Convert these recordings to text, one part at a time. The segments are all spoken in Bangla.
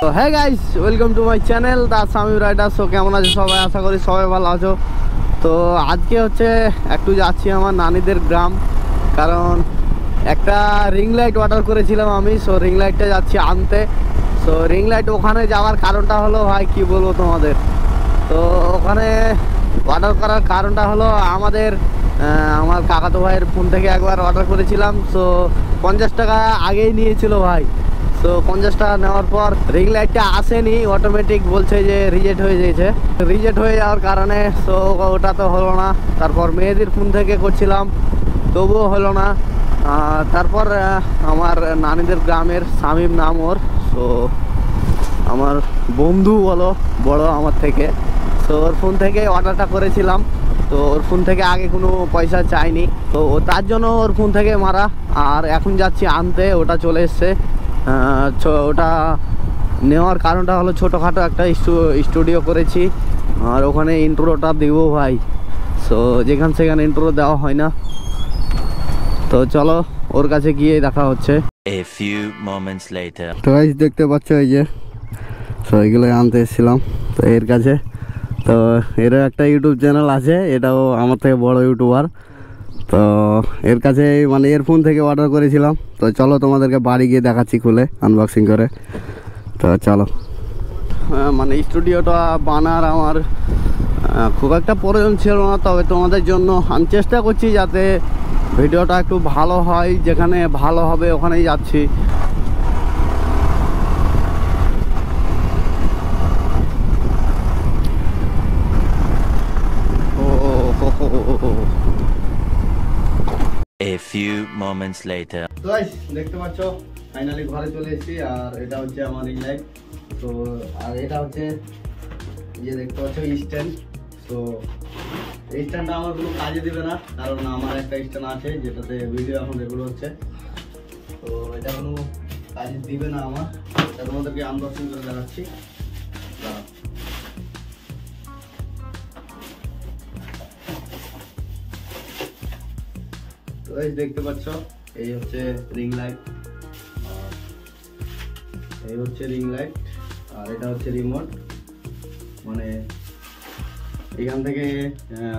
তো হ্যাঁ guys, welcome to my channel the Samim rider. So কেমন আছো সবাই? আশা করি সবাই ভালো আছো। তো আজকে হচ্ছে একটু যাচ্ছি আমার নানিদের গ্রাম, কারণ একটা রিং লাইট অর্ডার করেছিলাম আমি। সো রিং লাইটটা যাচ্ছি আনতে। সো রিং লাইট ওখানে যাওয়ার কারণটা হলো, ভাই কি বলবো তোমাদের, তো ওখানে অর্ডার করার কারণটা হলো আমার কাকাতো ভাইয়ের ফোন থেকে একবার অর্ডার করেছিলাম। সো 50 টাকা আগেই নিয়েছিল ভাই। তো 50 টাকা নেওয়ার পর রিং লাইটটা আসেনি, অটোমেটিক বলছে যে রিজেক্ট হয়ে গেছে। রিজেক্ট হয়ে যাওয়ার কারণে সো ওটা তো হলো না। তারপর মেয়েদের ফোন থেকে করছিলাম, তবুও হলো না। তারপর আমার নানিদের গ্রামের সামিম নাম ওর, সো আমার বন্ধু বলো বড় আমার থেকে। তো ওর ফোন থেকে অর্ডারটা করেছিলাম। তো ওর ফোন থেকে আগে কোনো পয়সা চাইনি, তো তার জন্য ওর ফোন থেকে মারা। আর এখন যাচ্ছি আনতে, ওটা চলে এসছে। ওটা নেওয়ার কারণটা হলো ছোটোখাটো একটা স্টুডিও করেছি, আর ওখানে ইন্ট্রোটা দিব ভাই। সো যেখান সেখানে ইন্ট্রো দেওয়া হয় না। তো চলো ওর কাছে গিয়ে দেখা হচ্ছে। A few moments later. তো গাইস দেখতে পাচ্ছ এই যে, তো এগুলো আনতে এসেছিলাম তো এর কাছে। তো এরও একটা ইউটিউব চ্যানেল আছে, এটাও আমার থেকে বড় ইউটিউবার। তো এর কাছে মানে এর ফোন থেকে অর্ডার করেছিলাম। তো চলো তোমাদেরকে বাড়ি গিয়ে দেখাচ্ছি খুলে আনবক্সিং করে। তো চলো। মানে স্টুডিওটা বানার আমার খুব একটা প্রয়োজন ছিল না, তবে তোমাদের জন্য আমি চেষ্টা করছি যাতে ভিডিওটা একটু ভালো হয়। যেখানে ভালো হবে ওখানেই যাচ্ছি। A few moments later. তো গাইস দেখতে পাচ্ছ ফাইনালি ঘরে চলে এসেছি। আর এটা হচ্ছে আমার রিং লাইট। তো আর এটা হচ্ছে যে দেখতে পাচ্ছ স্ট্যান্ড। তো এই স্ট্যান্ডটা আমার কোনো কাজে দিবে না, কারণ আমার একটা স্ট্যান্ড আছে যেটাতে ভিডিও এখন রেকর্ড হচ্ছে। তো এটা কোনো কাজে দিবে না আমার। এটা তোমাদেরকে আনবক্সিং করে দেখাচ্ছি। তো দেখতে পাচ্ছ এই হচ্ছে রিং লাইট, এই হচ্ছে রিং লাইট, আর এটা হচ্ছে রিমোট। মানে এখান থেকে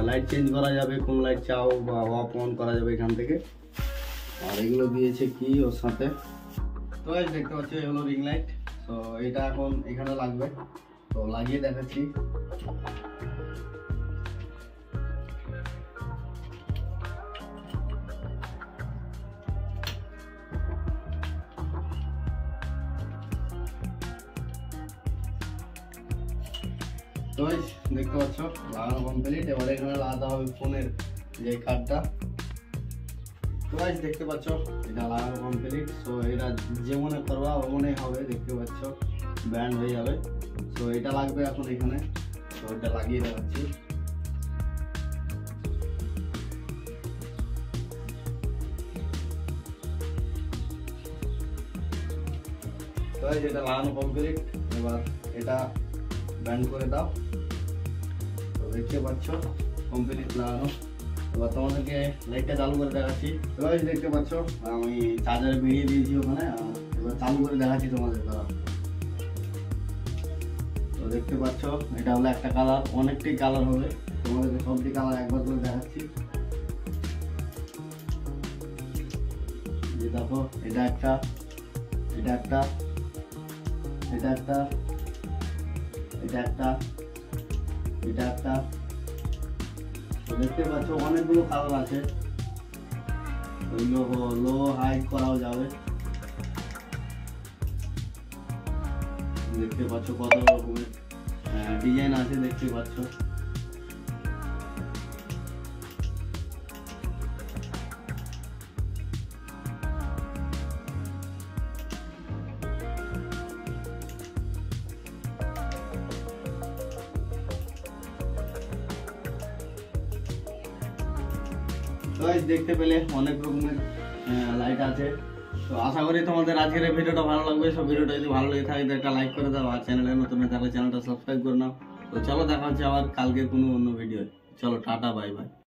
লাইট চেঞ্জ করা যাবে, কোন লাইট চাও বা অফ অন করা যাবে এখান থেকে। আর এগুলো দিয়েছে কি ওর সাথে। তো দেখতে পাচ্ছ এগুলো রিং লাইট। তো এটা এখন এখানে লাগবে, তো লাগিয়ে দেখাচ্ছি। তো দেখতে পাচ্ছ লাগানো কমপ্লিট। এবার এখানে লাগাতে হবে ফোনের যে কার্ডটা। তো দেখতে পাচ্ছ এটা লাগানো কমপ্লিট। সো এটা যে মনে করবা ও মনে হবে, দেখতে পাচ্ছ ব্যান্ড হয়ে যাবে। তো এটা লাগবে এখন এখানে। তো এটা লাগিয়ে দেখাচ্ছি। তো এটা লাগানো কমপ্লিট। এবার এটা ব্যান্ড করে দাও। তো দেখতে পাচ্ছ কমপ্লিট লাগানো। এবার তোমাদেরকে লাইটটা চালু করে দেখাচ্ছি। তো দেখতে পাচ্ছ আমি চার্জারে বেরিয়ে দিয়েছি ওখানে। এবার চালু করে দেখাচ্ছি তোমাদের দ্বারা। তো দেখতে পাচ্ছ এটা হলো একটা কালার, অনেকটাই কালার হবে। তোমাদেরকে সবটি কালার একবার করে দেখাচ্ছি। যে দেখো এটা একটা, এটা একটা, এটা একটা, এটা একটা, এটা একটা। তো দেখতে পাচ্ছ অনেকগুলো কালার আছে। লো হাই করাও যাবে। দেখতে পাচ্ছ কত রকমের ডিজাইন আছে, দেখতে পাচ্ছ। দেখতে পেলে অনেক রকমের লাইট আছে। তো আশা করি তোমাদের আজকের এই ভিডিওটা ভালো লাগবে। সব ভিডিওটা যদি ভালো লেগে থাকে একটা লাইক করে দাও, আর চ্যানেলে নতুন হয়ে থাকলে চ্যানেলটা সাবস্ক্রাইব করে নাও। তো চলো দেখা হচ্ছে আবার কালকে কোনো অন্য ভিডিও। চলো টাটা, বাই বাই।